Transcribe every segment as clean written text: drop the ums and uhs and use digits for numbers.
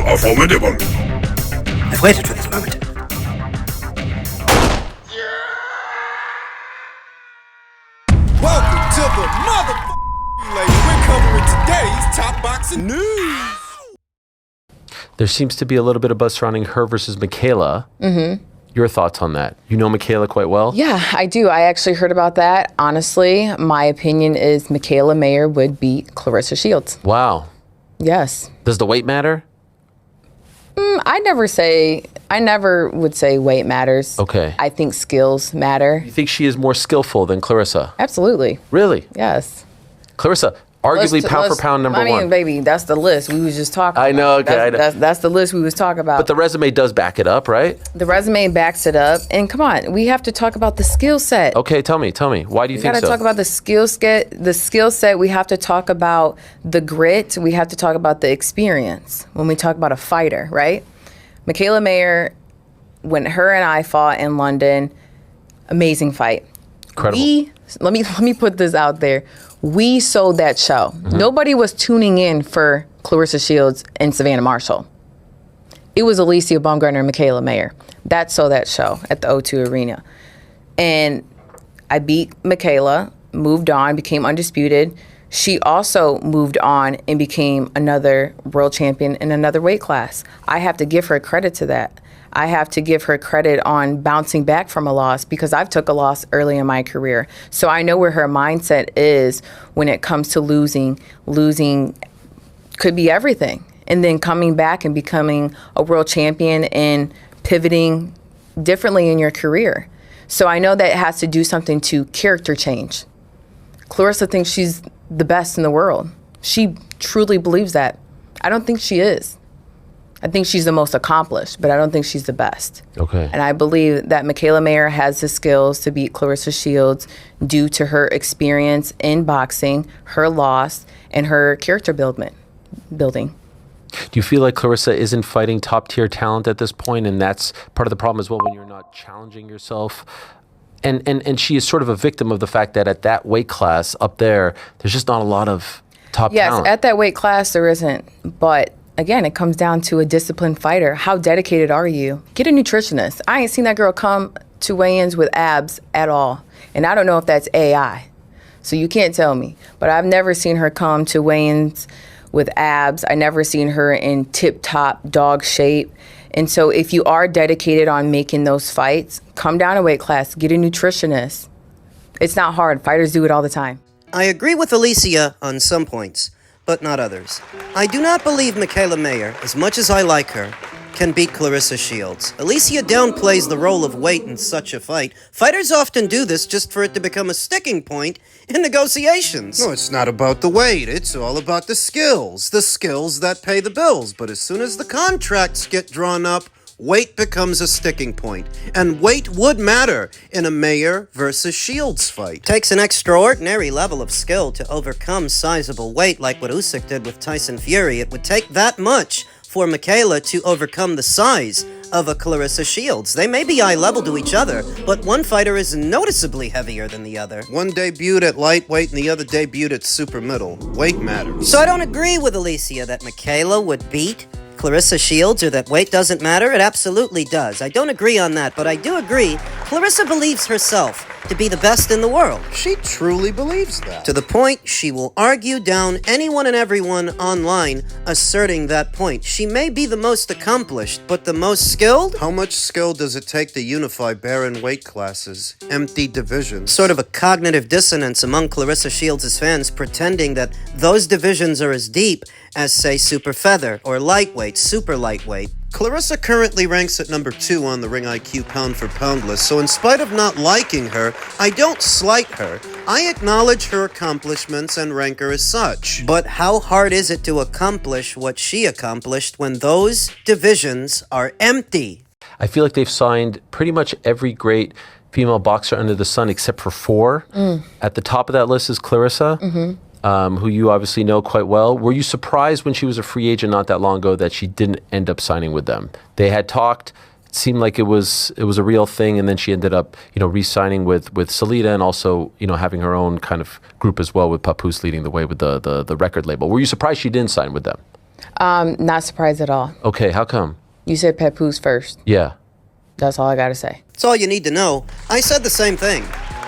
are formidable. I've waited for this moment. Welcome to the motherfucking lady. We're covering today's top boxing news. There seems to be a little bit of buzz surrounding her versus Michaela. Mm-hmm. Your thoughts on that? You know Michaela quite well? Yeah, I do. I actually heard about that. Honestly, my opinion is Michaela Mayer would beat Clarissa Shields. Wow. Yes. Does the weight matter? I never would say weight matters. Okay. I think skills matter. You think she is more skillful than Clarissa? Absolutely. Really? Yes. Clarissa, arguably pound for pound number one. I mean, baby, that's the list we was just talking about. I know, okay. That's the list we was talking about. But the resume does back it up, right? The resume backs it up. And come on, we have to talk about the skill set. Okay, tell me. Why do you think so? We got to talk about the skill set. We have to talk about the grit. We have to talk about the experience when we talk about a fighter, right? Michaela Mayer, when her and I fought in London, amazing fight. Incredible. Let me put this out there. We sold that show. Mm-hmm. Nobody was tuning in for Clarissa Shields and Savannah Marshall. It was Alicia Baumgardner and Michaela Mayer. That sold that show at the O2 Arena. And I beat Michaela, moved on, became undisputed. She also moved on and became another world champion in another weight class. I have to give her credit to that. I have to give her credit on bouncing back from a loss because I've took a loss early in my career. So I know where her mindset is when it comes to losing. Losing could be everything. And then coming back and becoming a world champion and pivoting differently in your career. So I know that has to do something to character change. Clarissa thinks she's the best in the world. She truly believes that. I don't think she is. I think she's the most accomplished, but I don't think she's the best. Okay. And I believe that Michaela Mayer has the skills to beat Clarissa Shields due to her experience in boxing, her loss, and her character building. Do you feel like Clarissa isn't fighting top-tier talent at this point, and that's part of the problem as well when you're not challenging yourself? And she is sort of a victim of the fact that at that weight class up there, there's just not a lot of top talent. Yes, at that weight class there isn't. But again, it comes down to a disciplined fighter. How dedicated are you? Get a nutritionist. I ain't seen that girl come to weigh-ins with abs at all. And I don't know if that's AI. So you can't tell me. But I've never seen her come to weigh-ins with abs. I never seen her in tip-top dog shape. And so if you are dedicated on making those fights, come down a weight class, get a nutritionist. It's not hard. Fighters do it all the time. I agree with Alicia on some points, but not others. I do not believe Michaela Mayer, as much as I like her, can beat Clarissa Shields. Alicia downplays the role of weight in such a fight. Fighters often do this just for it to become a sticking point in negotiations. No, it's not about the weight. It's all about the skills that pay the bills. But as soon as the contracts get drawn up, weight becomes a sticking point. And weight would matter in a Mayer versus Shields fight. Takes an extraordinary level of skill to overcome sizable weight like what Usyk did with Tyson Fury. It would take that much for Michaela to overcome the size of a Clarissa Shields. They may be eye level to each other, but one fighter is noticeably heavier than the other. One debuted at lightweight and the other debuted at super middle. Weight matters. So I don't agree with Alicia that Michaela would beat Clarissa Shields or that weight doesn't matter. It absolutely does. I don't agree on that, but I do agree Clarissa believes herself to be the best in the world. She truly believes that. To the point she will argue down anyone and everyone online asserting that point. She may be the most accomplished, but the most skilled? How much skill does it take to unify barren weight classes, empty divisions? Sort of a cognitive dissonance among Clarissa Shields' fans pretending that those divisions are as deep as, say, super feather or lightweight, super lightweight. Clarissa currently ranks at number 2 on the Ring IQ pound for pound list, so in spite of not liking her, I don't slight her. I acknowledge her accomplishments and rank her as such. But how hard is it to accomplish what she accomplished when those divisions are empty? I feel like they've signed pretty much every great female boxer under the sun except for 4. At the top of that list is Clarissa. Who you obviously know quite well. Were you surprised when she was a free agent not that long ago that she didn't end up signing with them? They had talked. It seemed like it was a real thing, and then she ended up, re-signing with Salida and also, having her own kind of group as well with Papoose leading the way with the record label. Were you surprised she didn't sign with them? Not surprised at all. Okay, how come? You said Papoose first. Yeah. That's all I got to say. That's all you need to know. I said the same thing.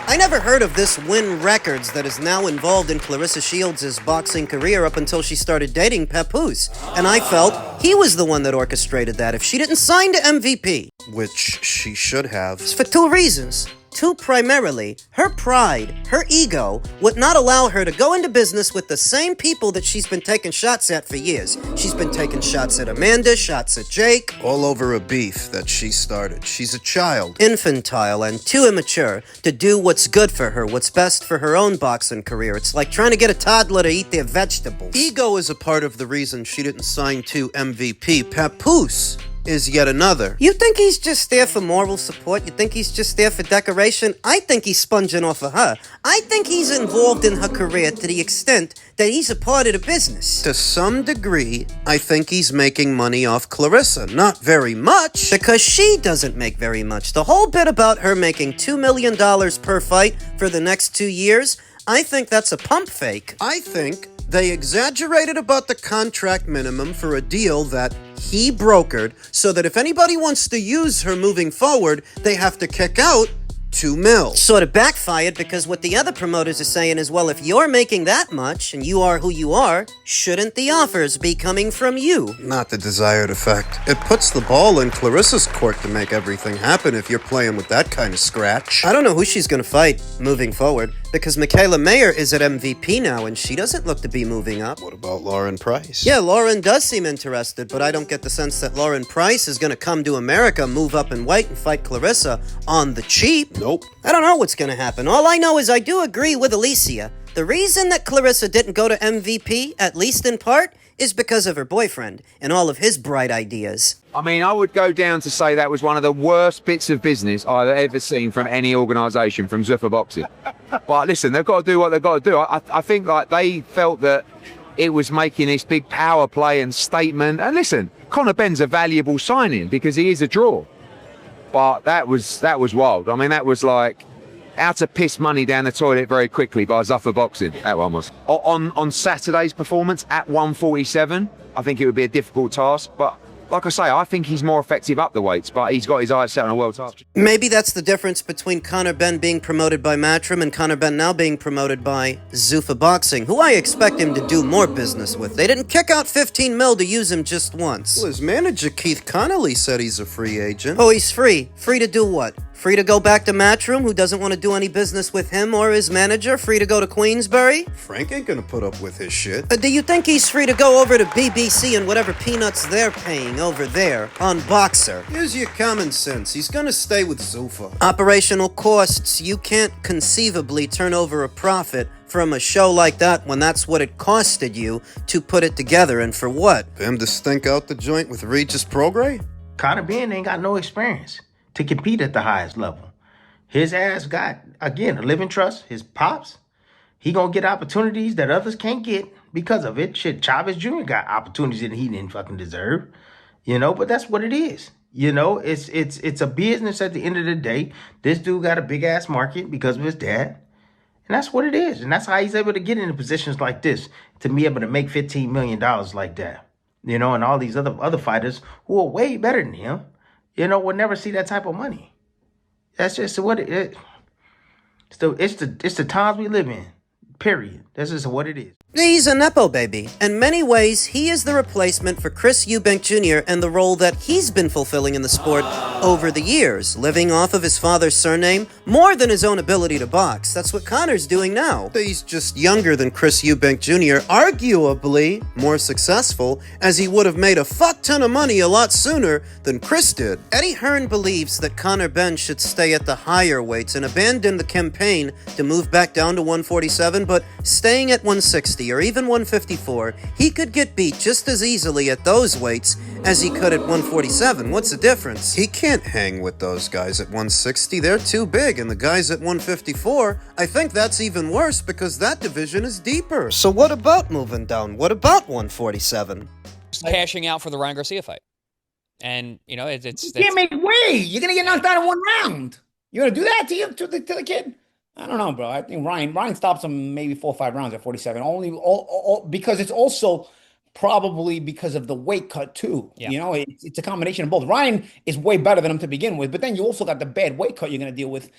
I never heard of this Win Records that is now involved in Clarissa Shields' boxing career up until she started dating Papoose. And I felt he was the one that orchestrated that if she didn't sign to MVP. Which she should have. It's for two reasons. Two primarily, her pride, her ego, would not allow her to go into business with the same people that she's been taking shots at for years. She's been taking shots at Amanda, shots at Jake. All over a beef that she started. She's a child. Infantile and too immature to do what's good for her, what's best for her own boxing career. It's like trying to get a toddler to eat their vegetables. Ego is a part of the reason she didn't sign to MVP. Papoose is yet another. You think he's just there for moral support? You think he's just there for decoration? I think he's sponging off of her. I think he's involved in her career to the extent that he's a part of the business. To some degree, I think he's making money off Clarissa. Not very much. Because she doesn't make very much. The whole bit about her making $2 million per fight for the next 2 years, I think that's a pump fake. I think they exaggerated about the contract minimum for a deal that he brokered so that if anybody wants to use her moving forward, they have to kick out $2 million. Sort of backfired because what the other promoters are saying is, well, if you're making that much and you are who you are, shouldn't the offers be coming from you? Not the desired effect. It puts the ball in Clarissa's court to make everything happen if you're playing with that kind of scratch. I don't know who she's going to fight moving forward because Michaela Mayer is at MVP now and she doesn't look to be moving up. What about Lauren Price? Yeah, Lauren does seem interested, but I don't get the sense that Lauren Price is going to come to America, move up in weight, and fight Clarissa on the cheap. Nope. I don't know what's going to happen. All I know is I do agree with Alicia. The reason that Clarissa didn't go to MVP, at least in part, is because of her boyfriend and all of his bright ideas. I mean, I would go down to say that was one of the worst bits of business I've ever seen from any organisation, from Zuffa Boxing. But listen, they've got to do what they've got to do. I think like they felt that it was making this big power play and statement. And listen, Conor Benn's a valuable signing because he is a draw. But that was wild. I mean, that was like how to piss money down the toilet very quickly by Zuffa Boxing. That one was. On Saturday's performance at 147, I think it would be a difficult task. But like I say, I think he's more effective up the weights, but he's got his eyes set on a world title. Maybe that's the difference between Conor Benn being promoted by Matchroom and Conor Benn now being promoted by Zuffa Boxing, who I expect him to do more business with. They didn't kick out 15 mil to use him just once. Well, his manager, Keith Connolly, said he's a free agent. Oh, he's free. Free to do what? Free to go back to Matchroom, who doesn't want to do any business with him or his manager? Free to go to Queensbury? Frank ain't gonna put up with his shit. Do you think he's free to go over to BBC and whatever peanuts they're paying over there on Boxer? Use your common sense. He's gonna stay with Zuffa. Operational costs. You can't conceivably turn over a profit from a show like that when that's what it costed you to put it together, and for what? For him to stink out the joint with Regis Prograis? Conor Benn ain't got no experience to compete at the highest level. His ass got, again, a living trust. His pops, he gonna get opportunities that others can't get because of it. Shit, Chavez Jr. got opportunities that he didn't fucking deserve. But that's what it is. It's a business at the end of the day. This dude got a big ass market because of his dad. And that's what it is. And that's how he's able to get into positions like this, to be able to make $15 million like that. And all these other fighters who are way better than him, will never see that type of money. That's just what it is. It's the times we live in, period. That's just what it is. He's a Nepo baby. In many ways, he is the replacement for Chris Eubank Jr. and the role that he's been fulfilling in the sport over the years, living off of his father's surname more than his own ability to box. That's what Conor's doing now. He's just younger than Chris Eubank Jr., arguably more successful, as he would have made a fuck ton of money a lot sooner than Chris did. Eddie Hearn believes that Conor Benn should stay at the higher weights and abandon the campaign to move back down to 147, but staying at 160 or even 154, he could get beat just as easily at those weights as he could at 147. What's the difference? He can't hang with those guys at 160. They're too big. And the guys at 154, I think that's even worse because that division is deeper. So what about moving down? What about 147? Cashing out for the Ryan Garcia fight. And, it's you can't make way. You're going to get knocked out in one round. You want to do that to the kid? I don't know, bro. I think Ryan stops him maybe 4 or 5 rounds at 47. Only because it's also probably because of the weight cut too. Yeah. You know, it's a combination of both. Ryan is way better than him to begin with, but then you also got the bad weight cut you're gonna deal with.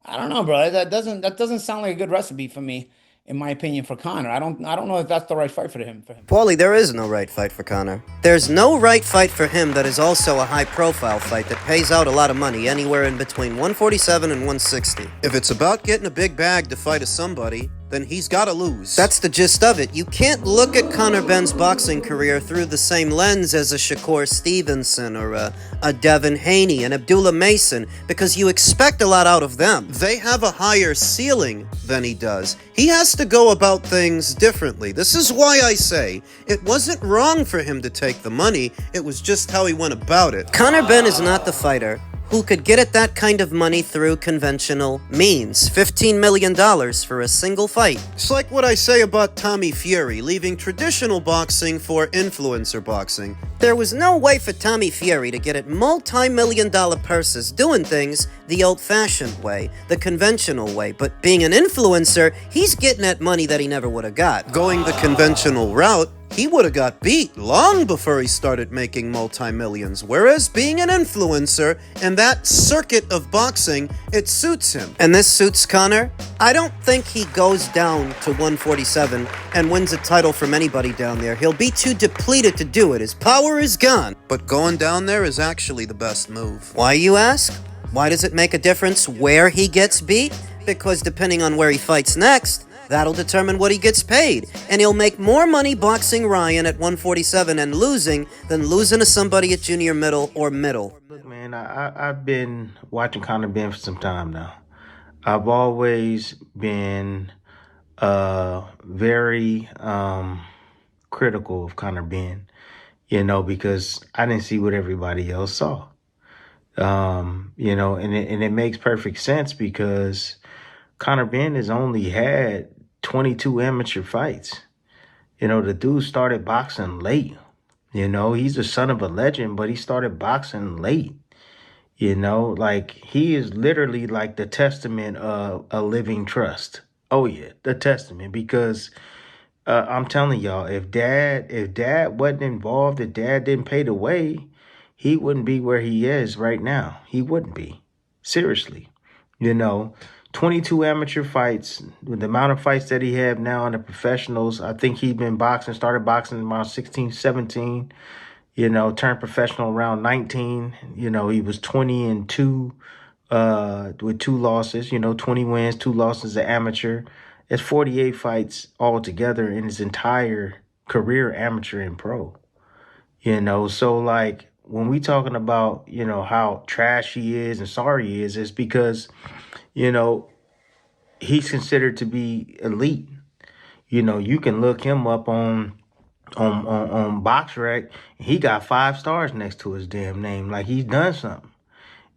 I don't know, bro. That doesn't sound like a good recipe for me, in my opinion, for Conor. I don't know if that's the right fight for him. Paulie, there is no right fight for Conor. There's no right fight for him that is also a high-profile fight that pays out a lot of money, anywhere in between 147 and 160. If it's about getting a big bag to fight a somebody, then he's gotta lose. That's the gist of it. You can't look at Conor Benn's boxing career through the same lens as a Shakur Stevenson or a Devin Haney and Abdullah Mason, because you expect a lot out of them. They have a higher ceiling than he does. He has to go about things differently. This is why I say it wasn't wrong for him to take the money, it was just how he went about it. Conor Benn is not the fighter who could get at that kind of money through conventional means. $15 million for a single fight. It's like what I say about Tommy Fury leaving traditional boxing for influencer boxing. There was no way for Tommy Fury to get at multi-million-dollar purses doing things the old-fashioned way, the conventional way, but being an influencer, he's getting at money that he never would have got. Going the conventional route, he would have got beat long before he started making multi-millions, whereas being an influencer and that circuit of boxing, it suits him. And this suits Conor? I don't think he goes down to 147 and wins a title from anybody down there. He'll be too depleted to do it. His power is gone. But going down there is actually the best move. Why, you ask? Why does it make a difference where he gets beat? Because depending on where he fights next, that'll determine what he gets paid. And he'll make more money boxing Ryan at 147 and losing than losing to somebody at junior middle or middle. Look, man, I've been watching Conor Benn for some time now. I've always been very critical of Conor Benn, you know, because I didn't see what everybody else saw. You know, and it makes perfect sense because Conor Benn has only had 22 amateur fights. You know, the dude started boxing late. You know, he's the son of a legend, but he started boxing late. You know, like he is literally like the testament of a living trust. Oh yeah, the testament, because I'm telling y'all, if dad wasn't involved, if dad didn't pay the way, he wouldn't be where he is right now. He wouldn't be. Seriously. You know, 22 amateur fights, with the amount of fights that he have now in the professionals, I think he'd been started boxing around 16, 17, you know, turned professional around 19. You know, he was 20-2 with 2 losses, you know, 20 wins, 2 losses as amateur. It's 48 fights altogether in his entire career, amateur and pro. You know, so like when we talking about, you know, how trash he is and sorry he is, it's because, you know, he's considered to be elite. You know, you can look him up on BoxRec. He got 5 stars next to his damn name, like he's done something.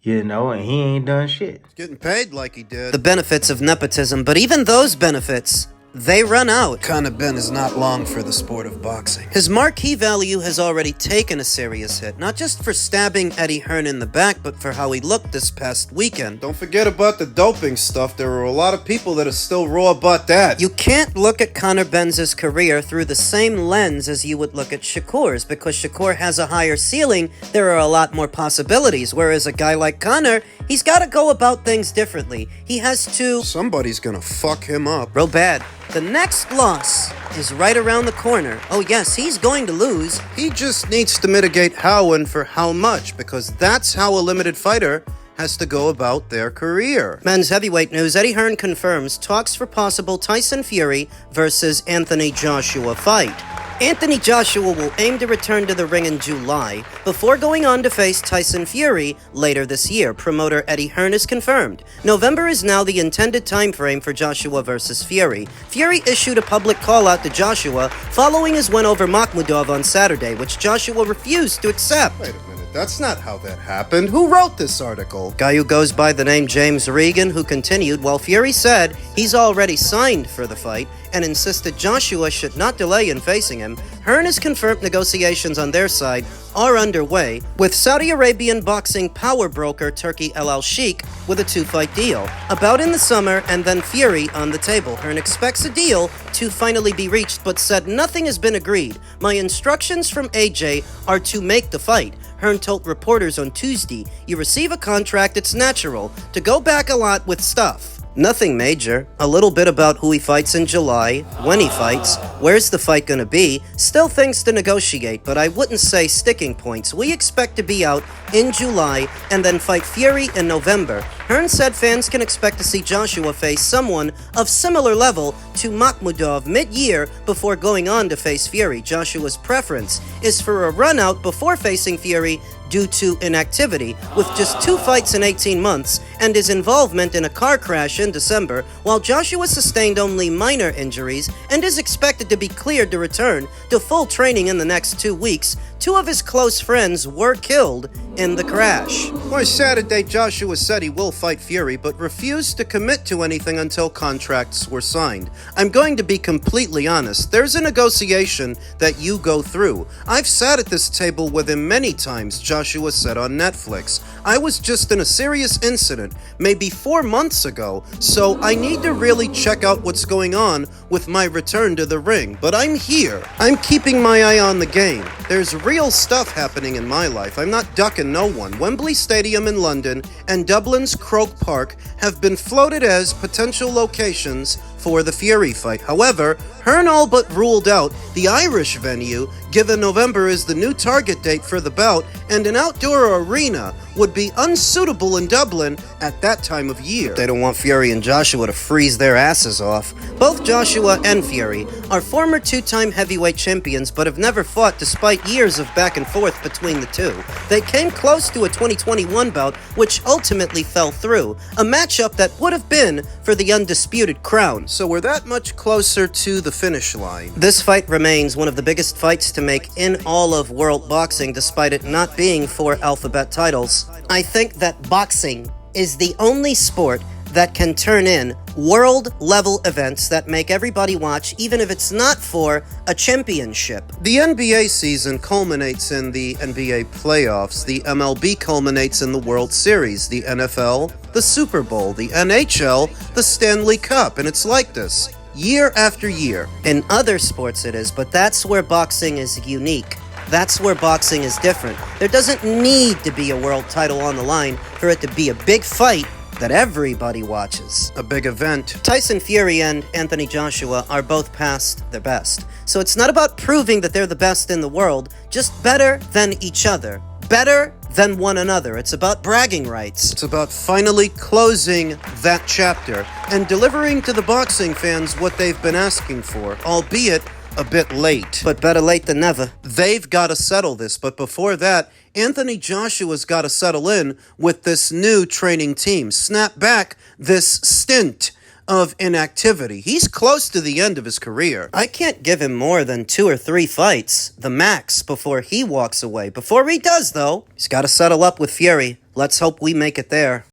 You know, and he ain't done shit. He's getting paid like he did. The benefits of nepotism, but even those benefits, they run out. Conor Benn is not long for the sport of boxing. His marquee value has already taken a serious hit, not just for stabbing Eddie Hearn in the back, but for how he looked this past weekend. Don't forget about the doping stuff. There are a lot of people that are still raw about that. You can't look at Conor Benn's career through the same lens as you would look at Shakur's, because Shakur has a higher ceiling, there are a lot more possibilities, whereas a guy like Conor, he's got to go about things differently. He has to... Somebody's gonna fuck him up. Real bad. The next loss is right around the corner. Oh yes, he's going to lose. He just needs to mitigate how and for how much, because that's how a limited fighter has to go about their career. Men's heavyweight news. Eddie Hearn confirms talks for possible Tyson Fury versus Anthony Joshua fight. Anthony Joshua will aim to return to the ring in July before going on to face Tyson Fury later this year. Promoter Eddie Hearn has confirmed. November is now the intended time frame for Joshua versus Fury. Fury issued a public call-out to Joshua following his win over Makhmudov on Saturday, which Joshua refused to accept. Wait a minute. That's not how that happened. Who wrote this article? Guy who goes by the name James Regan, who continued, while Fury said he's already signed for the fight and insisted Joshua should not delay in facing him, Hearn has confirmed negotiations on their side are underway, with Saudi Arabian boxing power broker Turki El Al Sheikh with a 2-fight deal. About in the summer, and then Fury on the table. Hearn expects a deal to finally be reached, but said nothing has been agreed. My instructions from AJ are to make the fight. Hearn told reporters on Tuesday, you receive a contract, it's natural to go back a lot with stuff. Nothing major. A little bit about who he fights in July, when he fights, where's the fight gonna be, still things to negotiate, but I wouldn't say sticking points. We expect to be out in July and then fight Fury in November. Hearn said fans can expect to see Joshua face someone of similar level to Makhmudov mid-year before going on to face Fury. Joshua's preference is for a run out before facing Fury due to inactivity, with just 2 fights in 18 months and his involvement in a car crash in December, while Joshua sustained only minor injuries and is expected to be cleared to return to full training in the next 2 weeks. 2 of his close friends were killed in the crash. On Saturday, Joshua said he will fight Fury, but refused to commit to anything until contracts were signed. I'm going to be completely honest. There's a negotiation that you go through. I've sat at this table with him many times, Joshua said on Netflix. I was just in a serious incident, maybe 4 months ago, so I need to really check out what's going on with my return to the ring. But I'm here. I'm keeping my eye on the game. There's real stuff happening in my life. I'm not ducking no one. Wembley Stadium in London and Dublin's Croke Park have been floated as potential locations for the Fury fight. However, Hearn all but ruled out the Irish venue, given November is the new target date for the bout, and an outdoor arena would be unsuitable in Dublin at that time of year. They don't want Fury and Joshua to freeze their asses off. Both Joshua and Fury are former 2-time heavyweight champions, but have never fought despite years of back and forth between the two. They came close to a 2021 bout, which ultimately fell through, a matchup that would have been for the undisputed crown. So we're that much closer to the finish line. This fight remains one of the biggest fights to make in all of world boxing, despite it not being for alphabet titles. I think that boxing is the only sport that can turn in world-level events that make everybody watch, even if it's not for a championship. The NBA season culminates in the NBA playoffs, the MLB culminates in the World Series, the NFL, the Super Bowl, the NHL, the Stanley Cup, and it's like this year after year. In other sports it is, but that's where boxing is unique. That's where boxing is different. There doesn't need to be a world title on the line for it to be a big fight that everybody watches. A big event. Tyson Fury and Anthony Joshua are both past their best. So it's not about proving that they're the best in the world, just better than each other. Better than one another. It's about bragging rights. It's about finally closing that chapter and delivering to the boxing fans what they've been asking for, albeit a bit late. But better late than never. They've got to settle this, but before that, Anthony Joshua's got to settle in with this new training team. Snap back this stint of inactivity. He's close to the end of his career. I can't give him more than 2 or 3 fights, the max, before he walks away. Before he does, though, he's got to settle up with Fury. Let's hope we make it there.